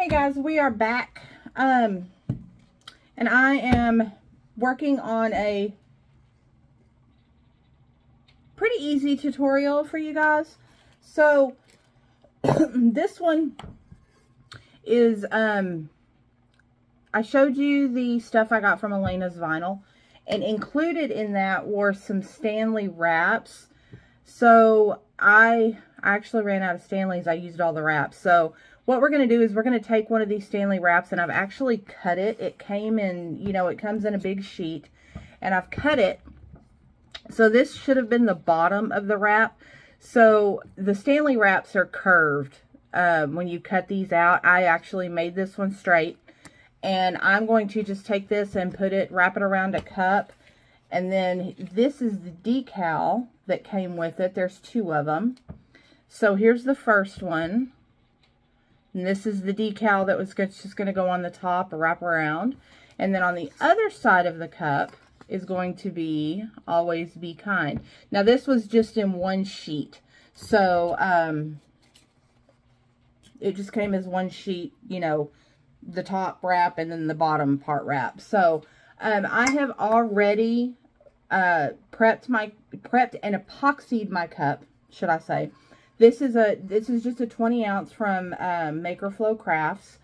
Hey guys, we are back, and I am working on a pretty easy tutorial for you guys. So this one is, I showed you the stuff I got from Alana's Vinyl, and included in that were some Stanley wraps. So I actually ran out of Stanleys. I used all the wraps. So what we're going to do is we're going to take one of these Stanley wraps, and I've actually cut it. It came in, you know, it comes in a big sheet, and I've cut it. So this should have been the bottom of the wrap. So the Stanley wraps are curved. When you cut these out, I actually made this one straight. And I'm going to just take this and wrap it around a cup. And then this is the decal that came with it. There's two of them. So here's the first one. And this is the decal that was just going to go on the top or wrap around. And then on the other side of the cup is going to be Always Be Kind. Now this was just in one sheet. So it just came as one sheet, you know, the top wrap and then the bottom part wrap. So I have already prepped and epoxied my cup, should I say. This is just a 20 ounce from MakerFlo Crafts.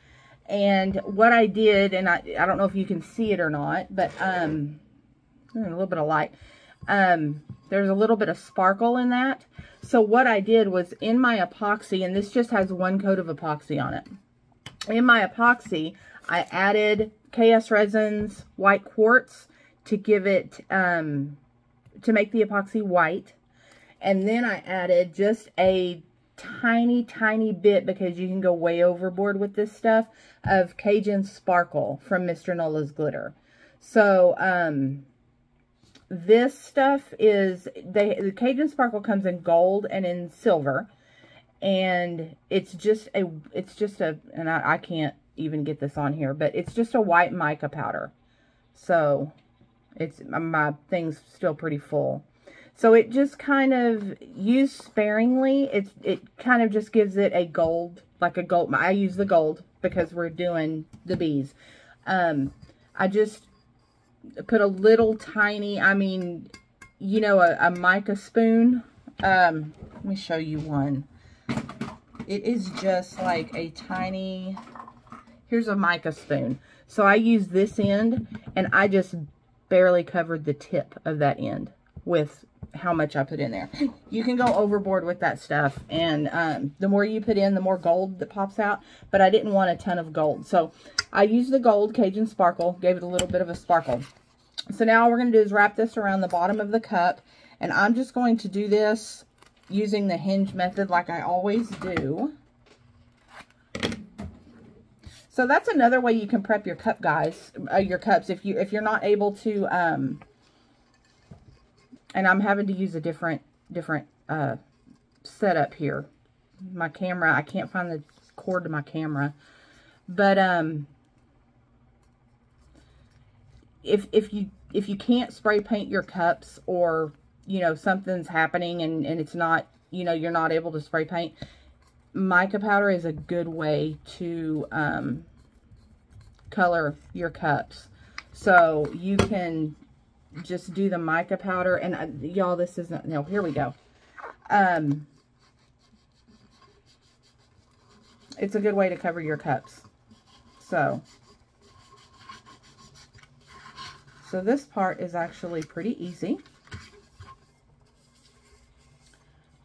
And what I did, and I don't know if you can see it or not, but a little bit of light. There's a little bit of sparkle in that. So what I did was in my epoxy, and this just has one coat of epoxy on it. In my epoxy, I added KS Resin's white quartz to give it, to make the epoxy white. And then I added just a tiny, tiny bit, because you can go way overboard with this stuff, of Cajun Sparkle from Mr. Nola's Glitter. So, this stuff is, the Cajun Sparkle comes in gold and in silver. And it's just a, and I can't even get this on here, but it's just a white mica powder. So, my thing's still pretty full. So it just kind of, used sparingly, it kind of just gives it a gold, like a gold. I use the gold because we're doing the bees. I just put a little tiny, I mean, you know, a mica spoon. Let me show you one. It is just like a tiny, here's a mica spoon. So I use this end, and I just barely covered the tip of that end with how much I put in there. You can go overboard with that stuff, and the more you put in, the more gold that pops out, but I didn't want a ton of gold. So I used the gold Cajun Sparkle, gave it a little bit of a sparkle. So now all we're going to do is wrap this around the bottom of the cup, and I'm just going to do this using the hinge method like I always do. So that's another way you can prep your cup, guys, your cups, if you're not able to, and I'm having to use a different setup here. My camera, I can't find the cord to my camera. But if you can't spray paint your cups, or you know something's happening and it's not, you know, you're not able to spray paint, mica powder is a good way to color your cups. So you can just do the mica powder, and y'all, this isn't, no, here we go. It's a good way to cover your cups. So this part is actually pretty easy.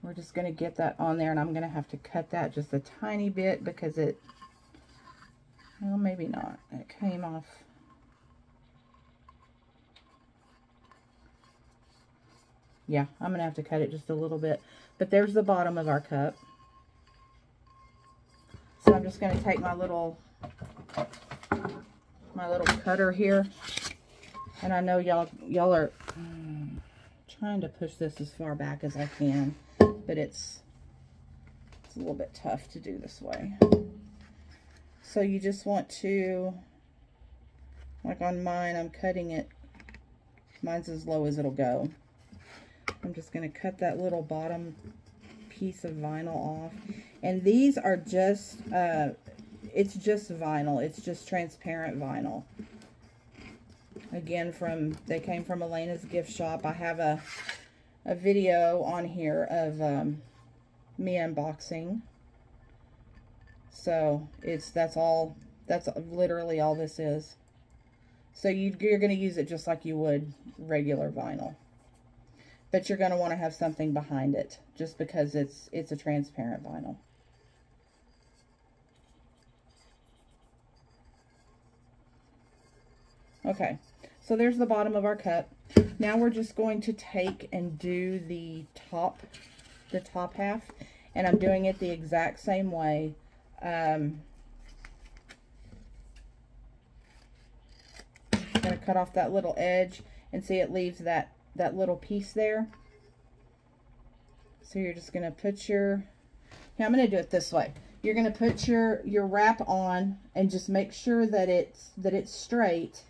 We're just going to get that on there, and I'm going to have to cut that just a tiny bit because it, well, maybe not. It came off. Yeah, I'm going to have to cut it just a little bit. But there's the bottom of our cup. So I'm just going to take my little cutter here. And I know y'all are trying to push this as far back as I can. But it's a little bit tough to do this way. So you just want to, like on mine, I'm cutting it. Mine's as low as it'll go. I'm just going to cut that little bottom piece of vinyl off. And these are just it's just vinyl. It's just transparent vinyl. Again, they came from Alana's gift shop. I have a video on here of me unboxing. So that's literally all this is. So you're going to use it just like you would regular vinyl. But you're going to want to have something behind it, just because it's a transparent vinyl. Okay, so there's the bottom of our cup. Now we're just going to take and do the top half, and I'm doing it the exact same way. I'm going to cut off that little edge, and see it leaves that little piece there. So you're just going to put I'm going to do it this way. You're going to put your wrap on, and just make sure that it's straight,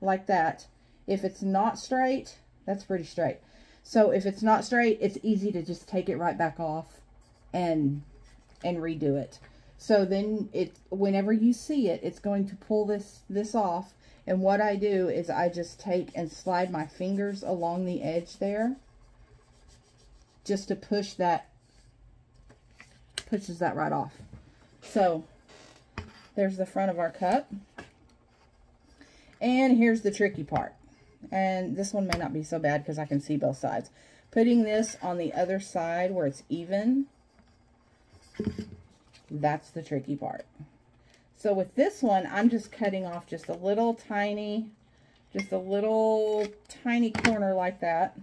like that. If it's not straight, that's pretty straight. So if it's not straight, it's easy to just take it right back off and redo it. So then whenever you see it, it's going to pull this off. And what I do is I just take and slide my fingers along the edge there, just to pushes that right off. So there's the front of our cup. And here's the tricky part. And this one may not be so bad because I can see both sides. Putting this on the other side where it's even, that's the tricky part. So with this one, I'm just cutting off just a little tiny corner like that.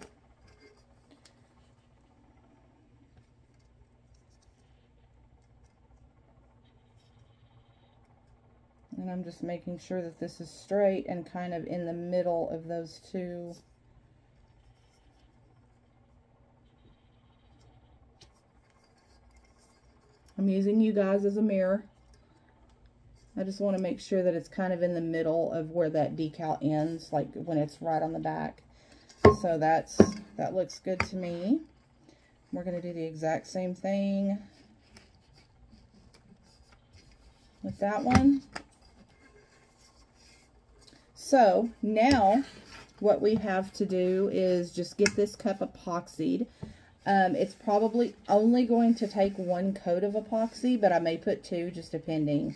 And I'm just making sure that this is straight and kind of in the middle of those two. I'm using you guys as a mirror. I just want to make sure that it's kind of in the middle of where that decal ends, like when it's right on the back. So that looks good to me. We're going to do the exact same thing with that one. So now what we have to do is just get this cup epoxied. It's probably only going to take one coat of epoxy, but I may put two, just depending,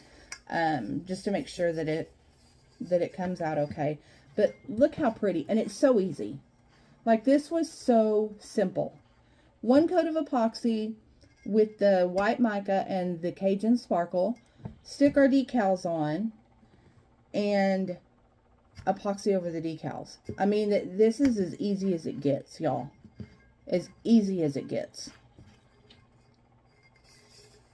just to make sure that it comes out okay. But look how pretty, and it's so easy. Like, this was so simple. One coat of epoxy with the white mica and the Cajun sparkle, stick our decals on, and epoxy over the decals. I mean, this is as easy as it gets, y'all. As easy as it gets.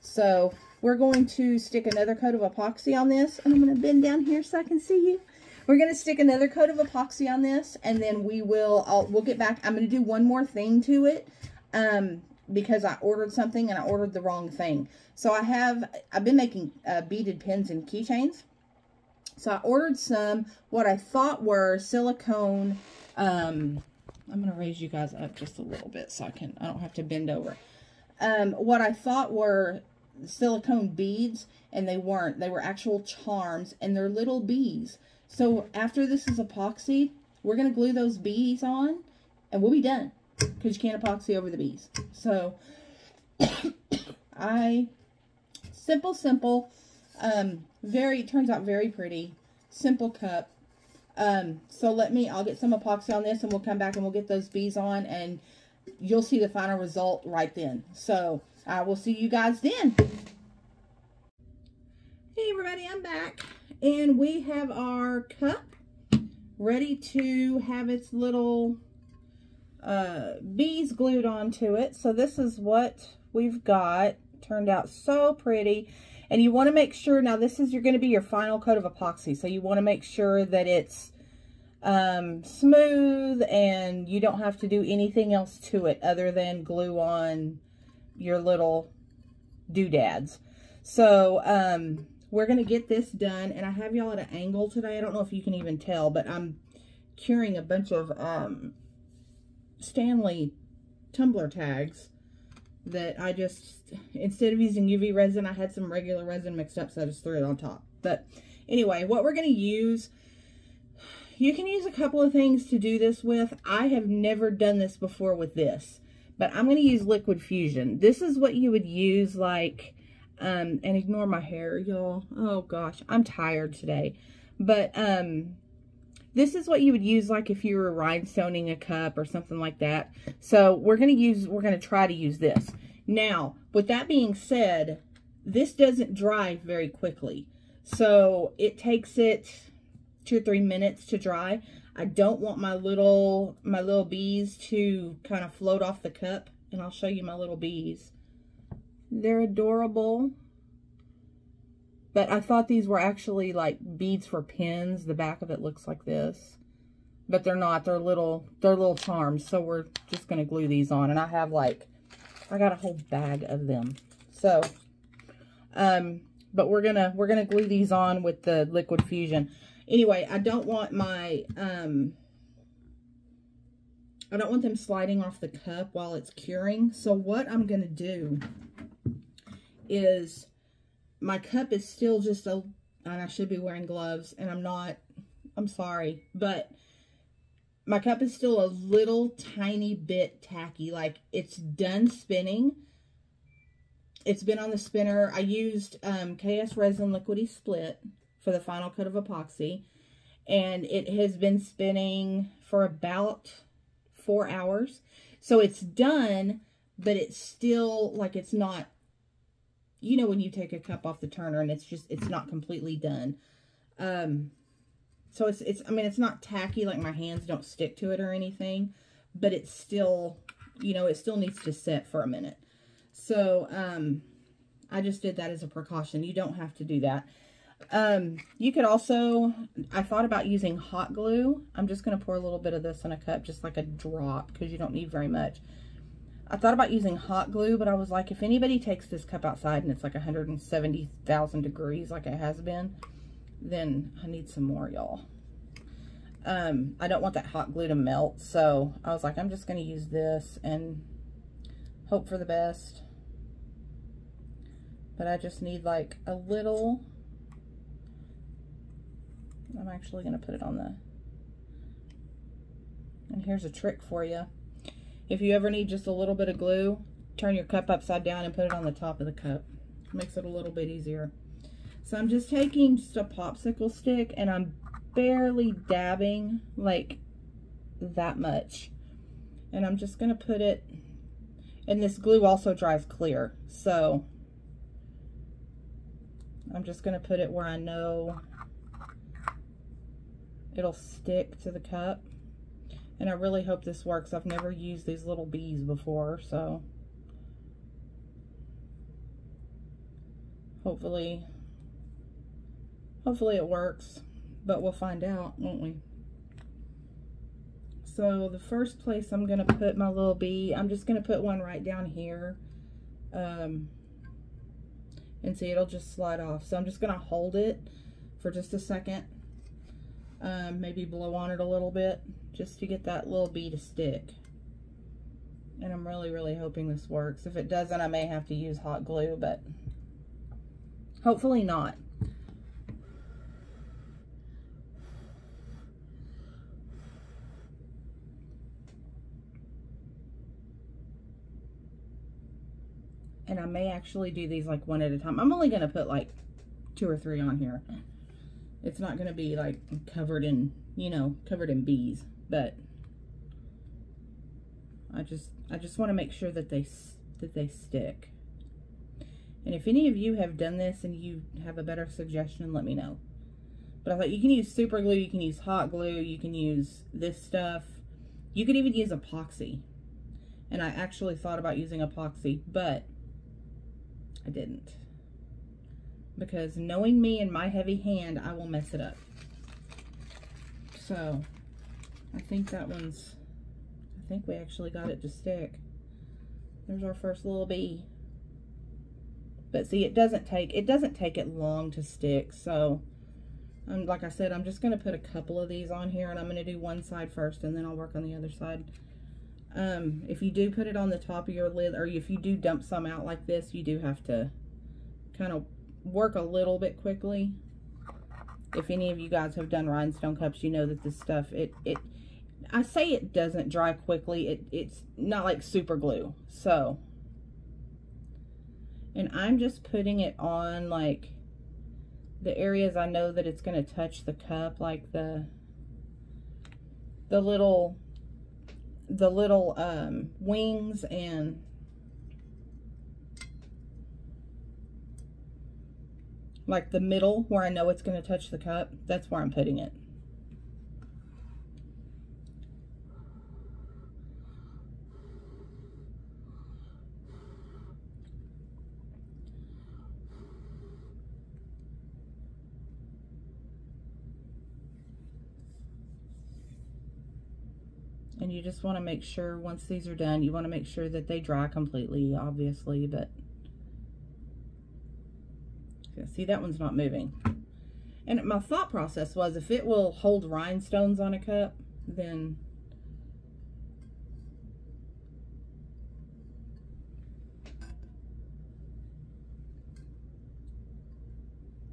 So we're going to stick another coat of epoxy on this, and I'm going to bend down here so I can see you. We're going to stick another coat of epoxy on this, and then we'll get back. I'm going to do one more thing to it, because I ordered something and I ordered the wrong thing. So I've been making beaded pins and keychains. So I ordered some, what I thought were silicone, I'm going to raise you guys up just a little bit so I don't have to bend over. What I thought were silicone beads, and they weren't. They were actual charms, and they're little bees. So after this is epoxied, we're going to glue those bees on, and we'll be done, because you can't epoxy over the bees. So simple, turns out very pretty, simple cup. So I'll get some epoxy on this, and we'll come back and we'll get those bees on, and you'll see the final result right then. So I will see you guys then. Hey everybody, I'm back, and we have our cup ready to have its little bees glued onto it. So this is what we've got. Turned out so pretty. And you want to make sure, now this is going to be your final coat of epoxy, so you want to make sure that it's smooth, and you don't have to do anything else to it other than glue on your little doodads. So we're going to get this done, and I have y'all at an angle today. I don't know if you can even tell, but I'm curing a bunch of Stanley tumbler tags that I just, instead of using UV resin, I had some regular resin mixed up, so I just threw it on top. But anyway, what we're going to use, you can use a couple of things to do this with. I have never done this before with this, but I'm going to use liquid fusion. This is what you would use, like, and ignore my hair, y'all. Oh gosh, I'm tired today. But this is what you would use, like, if you were rhinestoning a cup or something like that. So we're going to try to use this. Now, with that being said, this doesn't dry very quickly. So it takes it 2 or 3 minutes to dry. I don't want my little bees to kind of float off the cup. And I'll show you my little bees. They're adorable. But I thought these were actually like beads for pins. The back of it looks like this. But they're not. They're little charms. So we're just going to glue these on. And I have like, I got a whole bag of them. So, but we're gonna glue these on with the liquid fusion. Anyway, I don't want my, I don't want them sliding off the cup while it's curing. So what I'm going to do is, my cup is still just and I should be wearing gloves, and I'm not, I'm sorry, but my cup is still a little tiny bit tacky. Like, it's done spinning. It's been on the spinner. I used KS Resin Liquidy Split for the final coat of epoxy, and it has been spinning for about 4 hours. So it's done, but it's still, like, it's not, you know, when you take a cup off the turner and it's not completely done. So I mean, it's not tacky, like my hands don't stick to it or anything, but it's still, you know, it still needs to set for a minute. So, I just did that as a precaution. You don't have to do that. You could also, I thought about using hot glue. I'm just going to pour a little bit of this in a cup, just like a drop, because you don't need very much. I thought about using hot glue, but I was like, if anybody takes this cup outside and it's like 170,000 degrees like it has been, then I need some more, y'all. I don't want that hot glue to melt, so I was like, I'm just going to use this and hope for the best. But I just need like a little, I'm actually going to put it on the, and here's a trick for you. If you ever need just a little bit of glue, turn your cup upside down and put it on the top of the cup. Makes it a little bit easier. So I'm just taking just a popsicle stick and I'm barely dabbing, like that much. And I'm just going to put it, and this glue also dries clear. So I'm just going to put it where I know it'll stick to the cup. And I really hope this works. I've never used these little bees before, so hopefully it works, but we'll find out, won't we? So the first place I'm gonna put my little bee, I'm just gonna put one right down here, and see, it'll just slide off. So I'm just gonna hold it for just a second, maybe blow on it a little bit, just to get that little bee to stick. And I'm really, really hoping this works. If it doesn't, I may have to use hot glue, but hopefully not. And I may actually do these like one at a time. I'm only going to put like 2 or 3 on here. It's not going to be like covered in, you know, covered in bees, but I just want to make sure that they stick. And if any of you have done this and you have a better suggestion, let me know. But I thought you can use super glue, you can use hot glue, you can use this stuff. You could even use epoxy. And I actually thought about using epoxy, but I didn't. Because knowing me and my heavy hand, I will mess it up. So, I think that one's, I think we actually got it to stick. There's our first little bee. But see, it doesn't take it long to stick. So, like I said, I'm just going to put a couple of these on here, and I'm going to do one side first, and then I'll work on the other side. if you do put it on the top of your lid, or if you do dump some out like this, you do have to kind of work a little bit quickly. If any of you guys have done rhinestone cups, you know that this stuff, I say it doesn't dry quickly. It's not like super glue. So, and I'm just putting it on like the areas I know that it's going to touch the cup, like the little wings, and like the middle where I know it's going to touch the cup. That's where I'm putting it. And you just want to make sure, once these are done, you want to make sure that they dry completely, obviously, but see, that one's not moving. And my thought process was, if it will hold rhinestones on a cup, then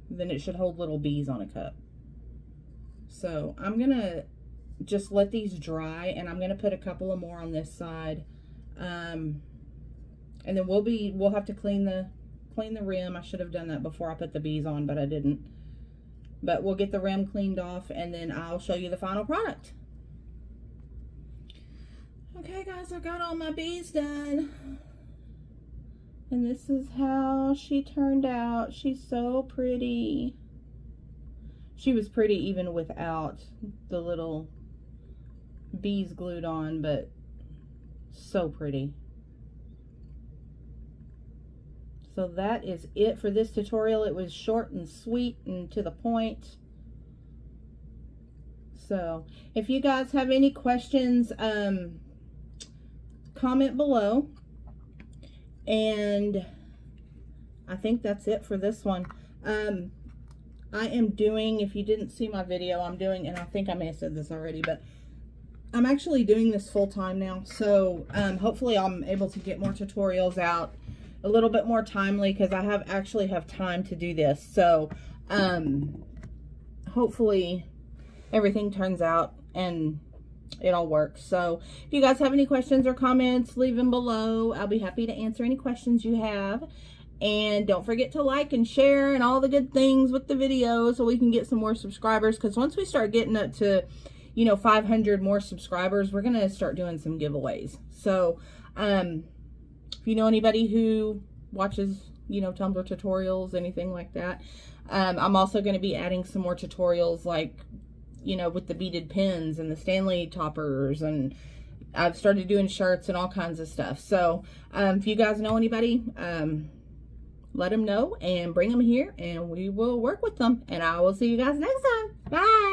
it should hold little bees on a cup. So I'm gonna just let these dry, and I'm gonna put a couple of more on this side, and then we'll have to clean the rim. I should have done that before I put the bees on, but I didn't. But we'll get the rim cleaned off, and then I'll show you the final product. Okay guys, I got all my bees done, and this is how she turned out. She's so pretty. She was pretty even without the little bees glued on, but so pretty. So that is it for this tutorial. It was short and sweet and to the point. So if you guys have any questions, comment below. And I think that's it for this one. I am doing, if you didn't see my video, I'm doing, and I think I may have said this already, but I'm actually doing this full time now. So hopefully I'm able to get more tutorials out a little bit more timely, because I actually have time to do this. So hopefully everything turns out and it all works. So if you guys have any questions or comments, leave them below. I'll be happy to answer any questions you have. And don't forget to like and share and all the good things with the video, so we can get some more subscribers. Because once we start getting up to, you know, 500 more subscribers, we're going to start doing some giveaways. So if you know anybody who watches, you know, Tumbler tutorials, anything like that, I'm also going to be adding some more tutorials, like, you know, with the beaded pins and the Stanley toppers, and I've started doing shirts and all kinds of stuff. So if you guys know anybody, let them know and bring them here, and we will work with them. And I will see you guys next time. Bye.